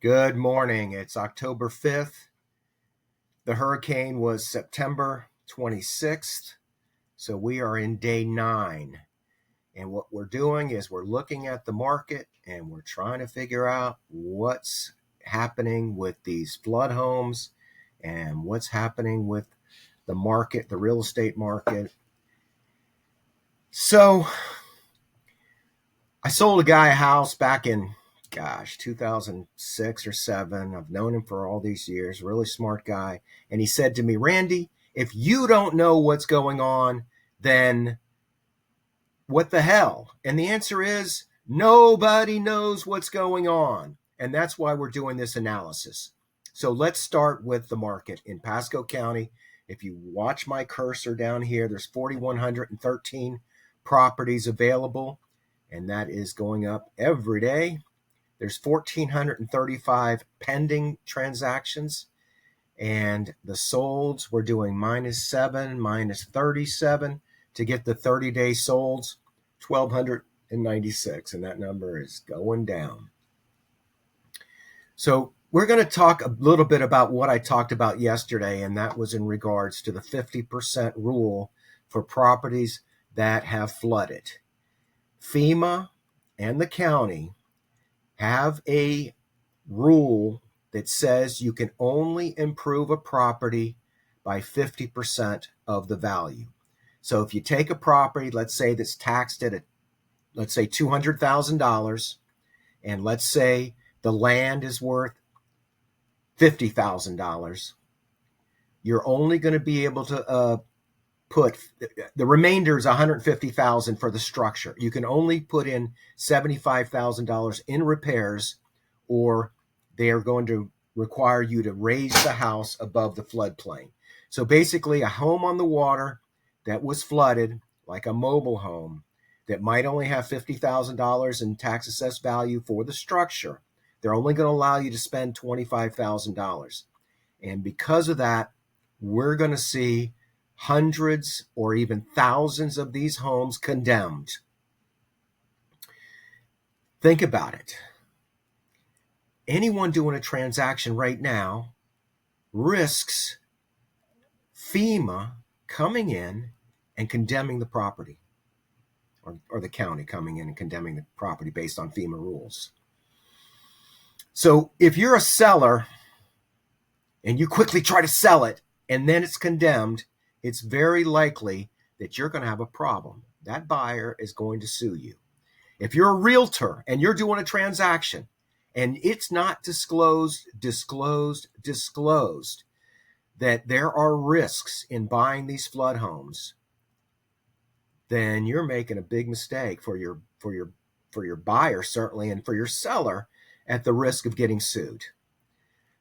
Good morning. It's October 5th. The hurricane was September 26th. So we are in day 9. And what we're doing is we're looking at the market and we're trying to figure out what's happening with these flood homes and what's happening with the market, the real estate market. So I sold a guy a house back in 2006 or 7. I've known him for all these years, really smart guy. And he said to me, Randy, if you don't know what's going on, then what the hell? And the answer is nobody knows what's going on. And that's why we're doing this analysis. So let's start with the market in Pasco County. If you watch my cursor down here, there's 4,113 properties available, and that is going up every day. There's 1,435 pending transactions, and the solds, we're doing -7, -37 to get the 30-day solds, 1,296, and that number is going down. So we're going to talk a little bit about what I talked about yesterday, and that was in regards to the 50% rule for properties that have flooded. FEMA and the county have a rule that says you can only improve a property by 50% of the value. So if you take a property, let's say that's taxed at let's say $200,000, and let's say the land is worth $50,000, you're only going to be able to put the remainder is $150,000 for the structure. You can only put in $75,000 in repairs, or they are going to require you to raise the house above the floodplain. So basically, a home on the water that was flooded, like a mobile home, that might only have $50,000 in tax assessed value for the structure, they're only going to allow you to spend $25,000. And because of that, we're going to see hundreds or even thousands of these homes condemned. Think about it. Anyone doing a transaction right now risks FEMA coming in and condemning the property, or the county coming in and condemning the property based on FEMA rules. So if you're a seller and you quickly try to sell it and then it's condemned, it's very likely that you're going to have a problem. That buyer is going to sue you. If you're a realtor and you're doing a transaction and it's not disclosed that there are risks in buying these flood homes, then you're making a big mistake for your buyer, certainly, and for your seller, at the risk of getting sued.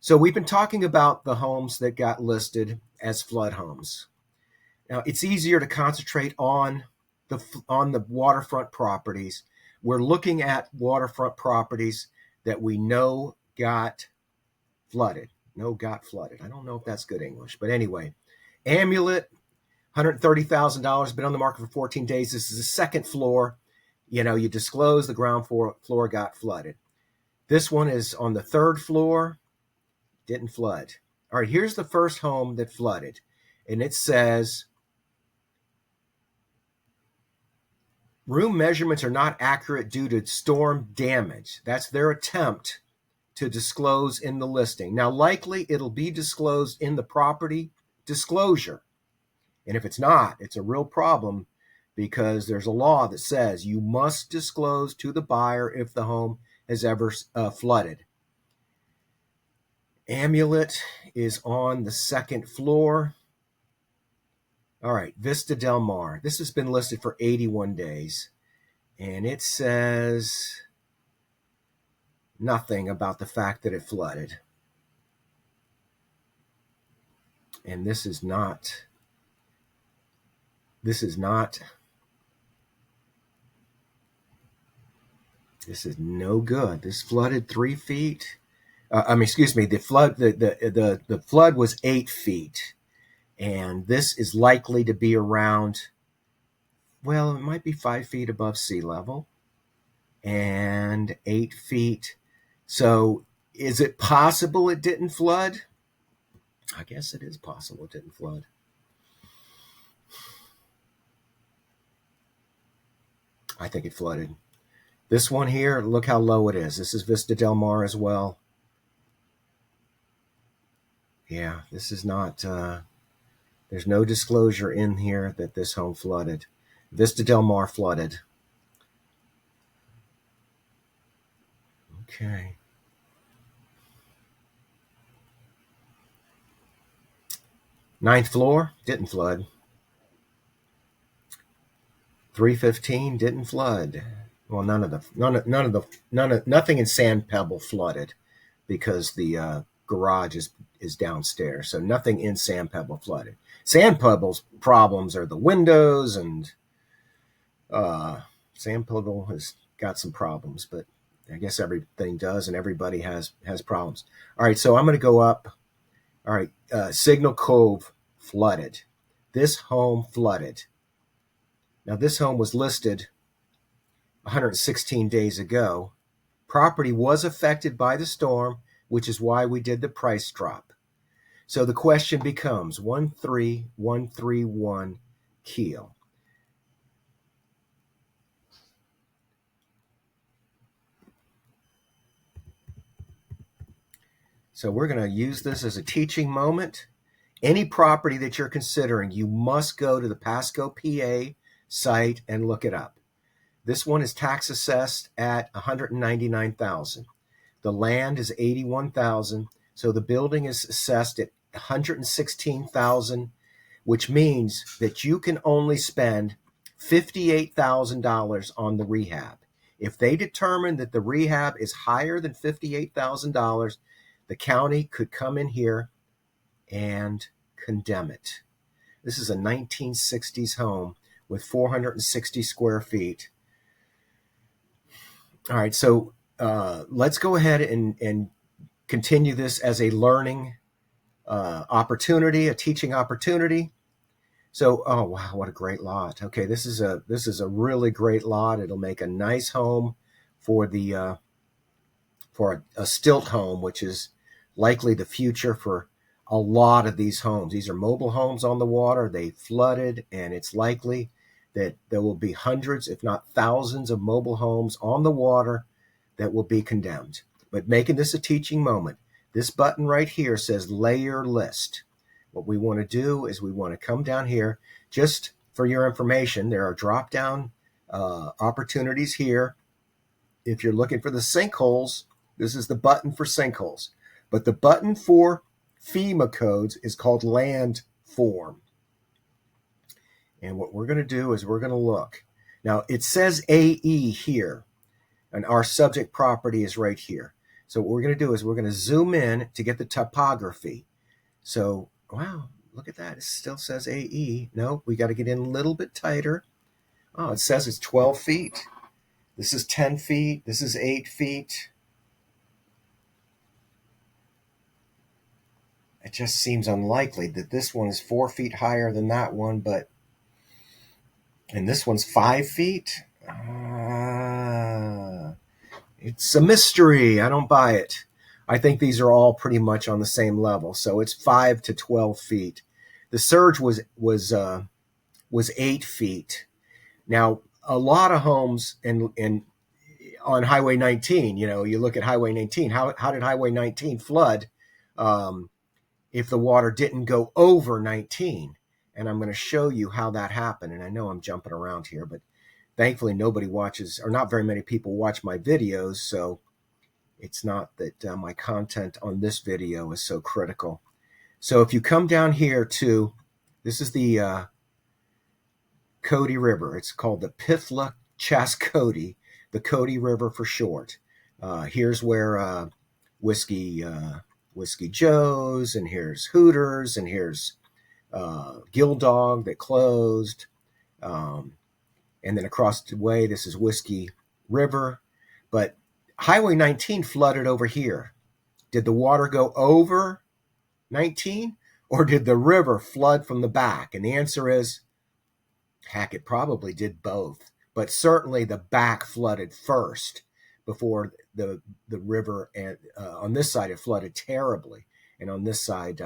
So we've been talking about the homes that got listed as flood homes. Now, it's easier to concentrate on the waterfront properties. We're looking at waterfront properties that we know got flooded. I don't know if that's good English, but anyway. Amulet, $130,000, been on the market for 14 days. This is the second floor. You disclose the ground floor got flooded. This one is on the third floor, didn't flood. All right, here's the first home that flooded, and it says, room measurements are not accurate due to storm damage. That's their attempt to disclose in the listing. Now, likely it'll be disclosed in the property disclosure. And if it's not, it's a real problem, because there's a law that says you must disclose to the buyer if the home has ever flooded. Amulet is on the second floor. All right, Vista Del Mar. This has been listed for 81 days, and it says nothing about the fact that it flooded. And this is no good. This flooded 3 feet. The flood was 8 feet. And this is likely to be around, it might be 5 feet above sea level and 8 feet. So Is it possible it didn't flood? I guess it is possible it didn't flood. I think it flooded. This one here, look how low it is. This is Vista Del Mar as well. Yeah, this is not, there's no disclosure in here that this home flooded. Vista Del Mar flooded. Okay. Ninth floor, didn't flood. 315 didn't flood. Well, nothing in Sand Pebble flooded because the garage is downstairs. So nothing in Sand Pebble flooded. Sand Pebble's problems are the windows, and Sand Pebble has got some problems, but I guess everything does, and everybody has problems. All right, so I'm going to go up. All right, Signal Cove flooded. This home flooded. Now, this home was listed 116 days ago. Property was affected by the storm, which is why we did the price drop. So the question becomes 13131 Keel. So we're going to use this as a teaching moment. Any property that you're considering, you must go to the Pasco, PA site and look it up. This one is tax assessed at $199,000. The land is $81,000. So the building is assessed at $116,000, which means that you can only spend $58,000 on the rehab. If they determine that the rehab is higher than $58,000, the county could come in here and condemn it. This is a 1960s home with 460 square feet. All right, so let's go ahead and continue this as a learning opportunity, a teaching opportunity. So, oh wow, what a great lot. Okay, this is a really great lot. It'll make a nice home for the for a stilt home, which is likely the future for a lot of these homes. These are mobile homes on the water. They flooded, and it's likely that there will be hundreds, if not thousands, of mobile homes on the water that will be condemned. But making this a teaching moment, this button right here says layer list. What we want to do is we want to come down here. Just for your information, there are drop down opportunities here. If you're looking for the sinkholes, this is the button for sinkholes. But the button for FEMA codes is called land form. And what we're going to do is we're going to look. Now, it says AE here, and our subject property is right here. So what we're going to do is we're going to zoom in to get the topography. So, wow, look at that. It still says AE. No, we got to get in a little bit tighter. Oh, it says it's 12 feet. This is 10 feet. This is 8 feet. It just seems unlikely that this one is 4 feet higher than that one, and this one's 5 feet. It's a mystery. I don't buy it. I think these are all pretty much on the same level. So it's 5 to 12 feet. The surge was 8 feet. Now, a lot of homes in on Highway 19, you look at Highway 19. How did Highway 19 flood if the water didn't go over 19? And I'm going to show you how that happened. And I know I'm jumping around here, but thankfully nobody watches, or not very many people watch my videos. So it's not that my content on this video is so critical. So if you come down here to, this is the Cody River. It's called the Pithla Chascody, the Cody River for short. Here's where Whiskey Joe's, and here's Hooters, and here's Gill Dog that closed. And then across the way, this is Whiskey River. But Highway 19 flooded over here. Did the water go over 19, or did the river flood from the back? And the answer is, heck, it probably did both. But certainly the back flooded first before the river, and on this side it flooded terribly, and on this side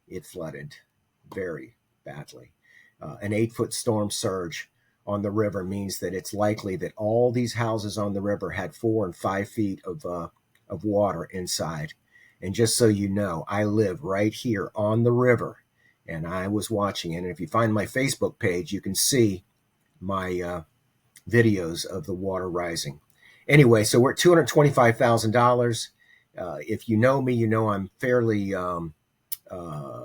it flooded very badly. An 8-foot storm surge on the river means that it's likely that all these houses on the river had 4 and 5 feet of water inside. And just so you know, I live right here on the river, and I was watching it. And if you find my Facebook page, you can see my videos of the water rising. Anyway, so we're at $225,000. If you know me, you know I'm fairly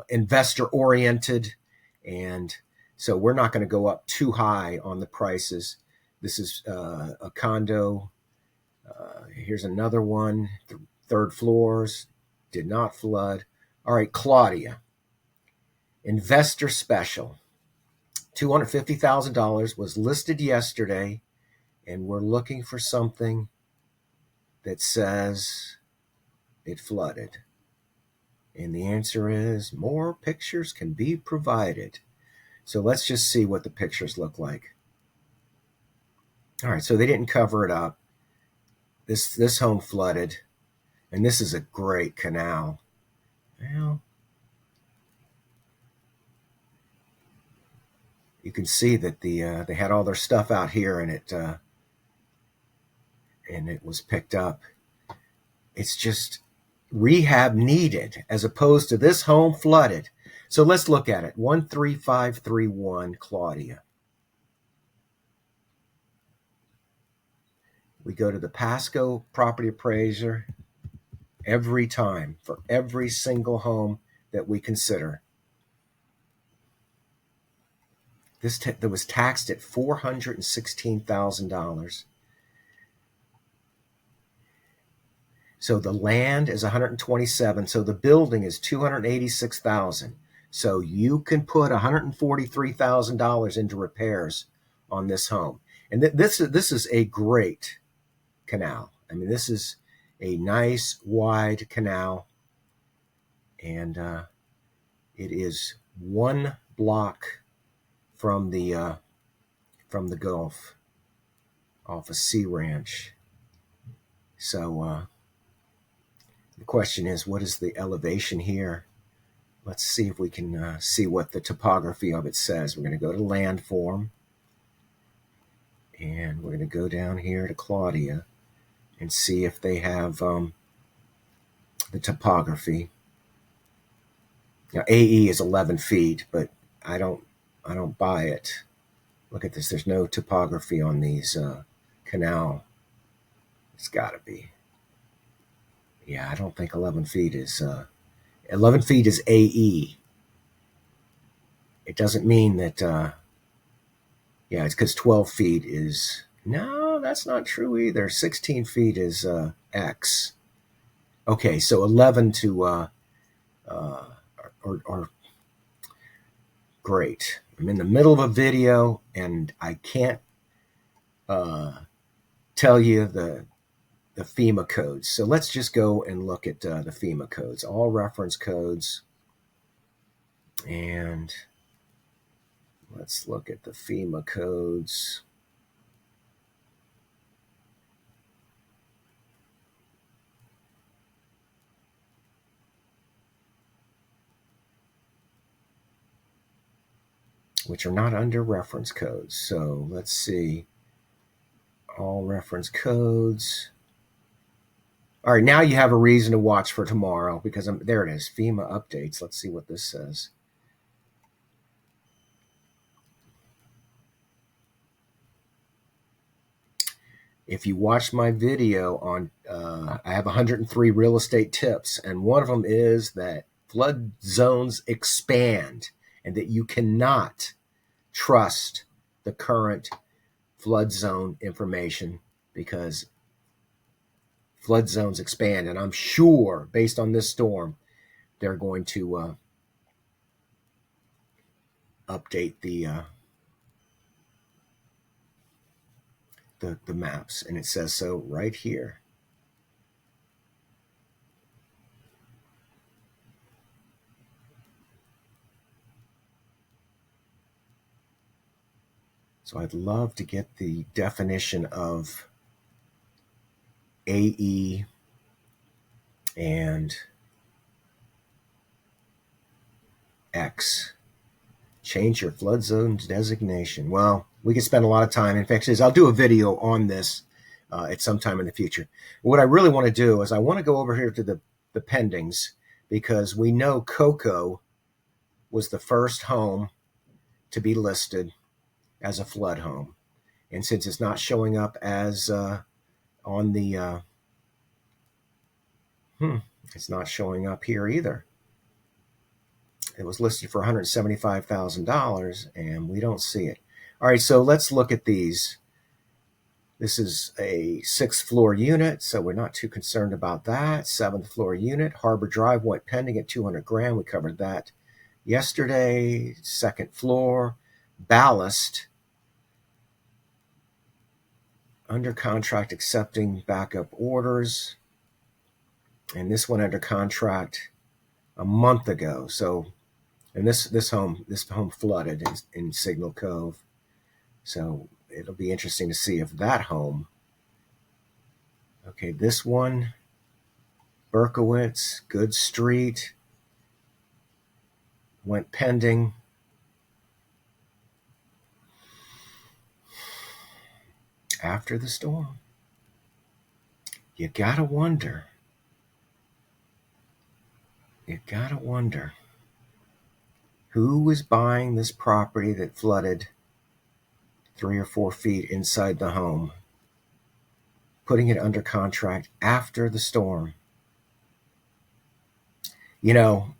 investor oriented, and so we're not going to go up too high on the prices. This is a condo. Here's another one. Third floors, did not flood. All right, Claudia, investor special. $250,000 was listed yesterday, and we're looking for something that says it flooded. And the answer is more pictures can be provided. So let's just see what the pictures look like. All right, so they didn't cover it up. This home flooded, and this is a great canal. Well, you can see that they had all their stuff out here, and it was picked up. It's just rehab needed as opposed to this home flooded. So let's look at it. 13531 Claudia. We go to the Pasco property appraiser every time for every single home that we consider. That was taxed at $416,000. So the land is 127. So the building is 286,000. So you can put $143,000 into repairs on this home. And this is a great canal. I mean, this is a nice wide canal, and it is one block from the Gulf, off a Sea Ranch. So the question is, what is the elevation here? Let's see if we can see what the topography of it says. We're going to go to landform, and we're going to go down here to Claudia and see if they have the topography. Now AE is 11 feet, but I don't buy it. Look at this. There's no topography on these canal. It's got to be. Yeah, I don't think 11 feet is 11 feet is AE. It doesn't mean that. Yeah, it's because 12 feet is. No, that's not true either. 16 feet is X. Okay, so 11 to or great. I'm in the middle of a video and I can't tell you the FEMA codes. So let's just go and look at the FEMA codes, all reference codes, and let's look at the FEMA codes. Which are not under reference codes. So let's see. All reference codes. All right, now you have a reason to watch for tomorrow because there it is, FEMA updates. Let's see what this says. If you watched my video on, I have 103 real estate tips, and one of them is that flood zones expand and that you cannot trust the current flood zone information because flood zones expand. And I'm sure, based on this storm, they're going to update the maps, and it says so right here. So I'd love to get the definition of AE and X. Change your flood zone designation. Well, we could spend a lot of time. In fact, I'll do a video on this at some time in the future. What I really want to do is I want to go over here to the pendings, because we know Cocoa was the first home to be listed as a flood home. And since it's not showing up as on the, it's not showing up here either. It was listed for $175,000 and we don't see it. All right, so let's look at these. This is a 6th floor unit, so we're not too concerned about that. 7th floor unit, Harbor Drive went pending at $200,000. We covered that yesterday. 2nd floor, ballast, under contract, accepting backup orders. And this went under contract a month ago. So, and this home flooded in Signal Cove. So it'll be interesting to see if that home. Okay, this one, Berkowitz, Good Street, went pending. After the storm. You gotta wonder. Who was buying this property that flooded 3 or 4 feet inside the home, putting it under contract after the storm? You know,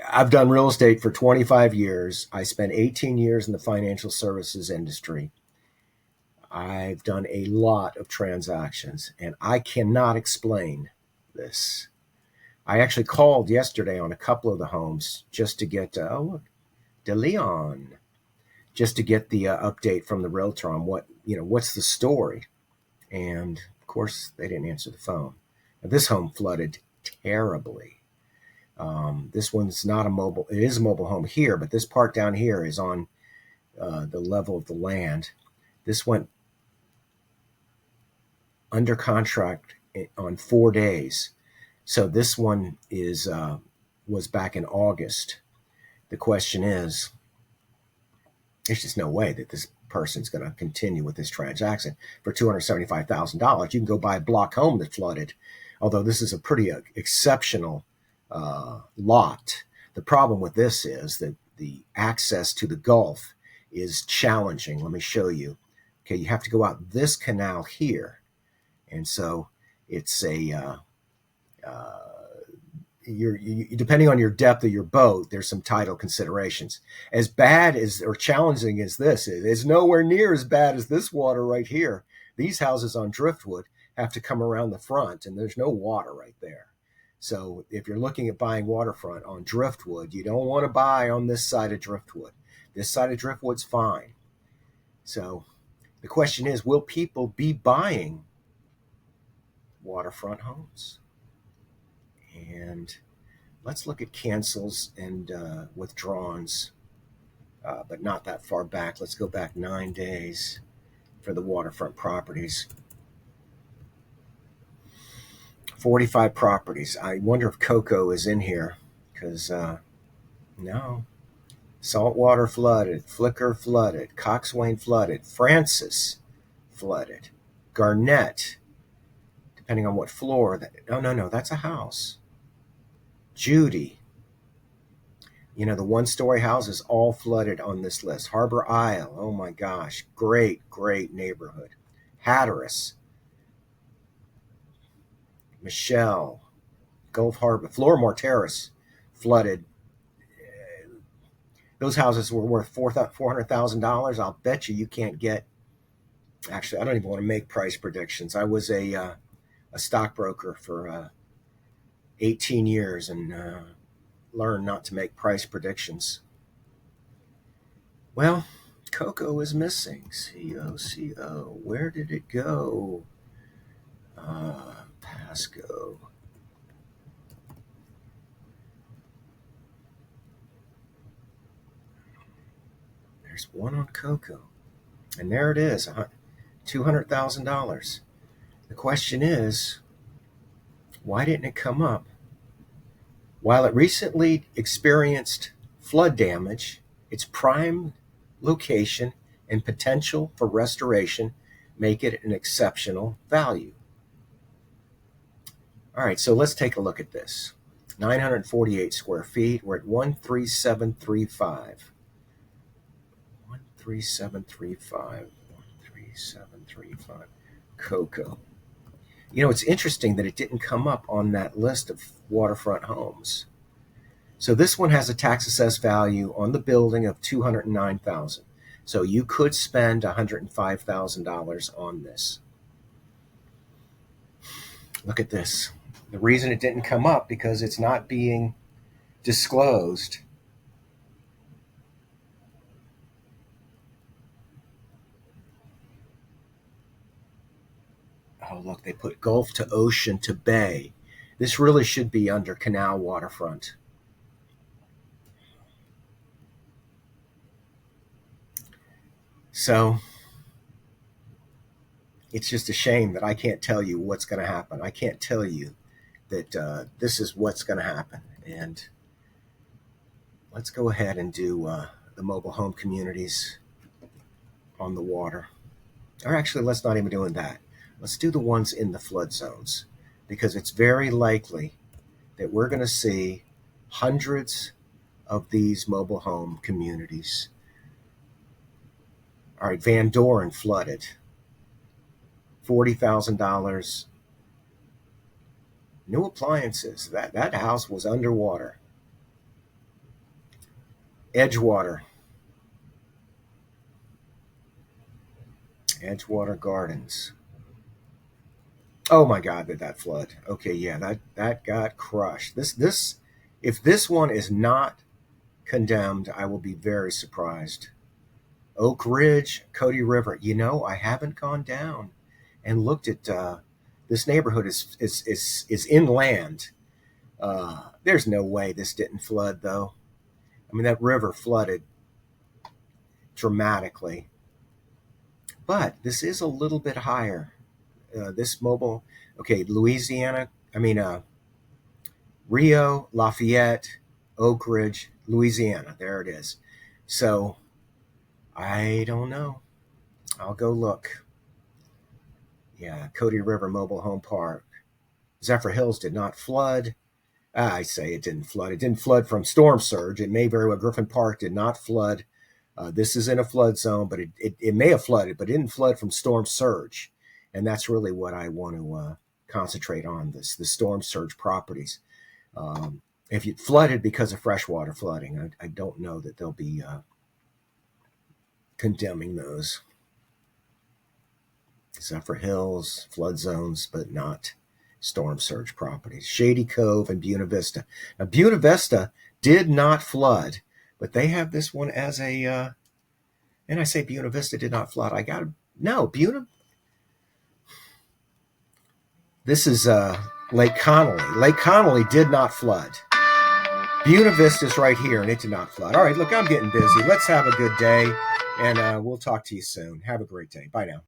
I've done real estate for 25 years. I spent 18 years in the financial services industry. I've done a lot of transactions, and I cannot explain this. I actually called yesterday on a couple of the homes just to get, look, De Leon, just to get the update from the realtor on what's the story. And of course, they didn't answer the phone. Now, this home flooded terribly. This one's not a mobile. It is a mobile home here, but this part down here is on the level of the land. This went under contract on 4 days. So this one was back in August. The question is, there's just no way that this person's going to continue with this transaction for $275,000. You can go buy a block home that flooded, although this is a pretty exceptional lot. The problem with this is that the access to the Gulf is challenging. Let me show you. Okay, you have to go out this canal here. And so it's depending on your depth of your boat, there's some tidal considerations. As bad as or challenging as this is, it's nowhere near as bad as this water right here. These houses on Driftwood have to come around the front, and there's no water right there. So if you're looking at buying waterfront on Driftwood, you don't want to buy on this side of Driftwood. This side of Driftwood's fine. So the question is, will people be buying waterfront homes? And let's look at cancels and withdrawals, but not that far back. Let's go back 9 days for the waterfront properties. 45 properties. I wonder if Cocoa is in here, because no. Saltwater flooded, Flicker flooded, Coxswain flooded, Francis flooded, Garnett, depending on what floor. No, that's a house. Judy. The one-story houses all flooded on this list. Harbor Isle, oh my gosh, great neighborhood. Hatteras, Michelle, Gulf Harbor, Florimore Terrace flooded. Those houses were worth $400,000. I'll bet you can't get. Actually, I don't even want to make price predictions. I was a stockbroker for 18 years and learned not to make price predictions. Well, Cocoa is missing. C-O-C-O. Where did it go? Pasco. There's one on Cocoa. And there it is, $200,000. The question is, why didn't it come up? While it recently experienced flood damage, its prime location and potential for restoration make it an exceptional value. All right, so let's take a look at this. 948 square feet. We're at 13735. 13735. 13735. Cocoa. You know, it's interesting that it didn't come up on that list of waterfront homes. So this one has a tax assessed value on the building of $209,000. So you could spend $105,000 on this. Look at this. The reason it didn't come up because it's not being disclosed. Oh, look, they put Gulf to ocean to bay. This really should be under canal waterfront. So it's just a shame that I can't tell you what's going to happen. I can't tell you that this is what's going to happen. And let's go ahead and do the mobile home communities on the water. Or actually, let's not even do that. Let's do the ones in the flood zones, because it's very likely that we're going to see hundreds of these mobile home communities. All right, Van Doren flooded. $40,000. New appliances. That house was underwater. Edgewater. Edgewater Gardens. Oh my God, did that flood? Okay, yeah, that got crushed. This if this one is not condemned, I will be very surprised. Oak Ridge, Cody River. You know, I haven't gone down and looked at this neighborhood is inland. There's no way this didn't flood, though. I mean, that river flooded dramatically, but this is a little bit higher. This mobile, okay, Louisiana. I mean, Rio, Lafayette, Oak Ridge, Louisiana. There it is. So I don't know. I'll go look. Yeah, Cody River Mobile Home Park. Zephyr Hills did not flood. I say it didn't flood. It didn't flood from storm surge. It may very well. Griffin Park did not flood. This is in a flood zone, but it may have flooded, but it didn't flood from storm surge. And that's really what I want to concentrate on, the storm surge properties. If it flooded because of freshwater flooding, I don't know that they'll be condemning those. Zephyr Hills, flood zones, but not storm surge properties. Shady Cove and Buena Vista. Now, Buena Vista did not flood, but they have this one as a, and I say Buena Vista did not flood. This is Lake Connolly. Lake Connolly did not flood. Buena Vista's right here, and it did not flood. All right, look, I'm getting busy. Let's have a good day, and we'll talk to you soon. Have a great day. Bye now.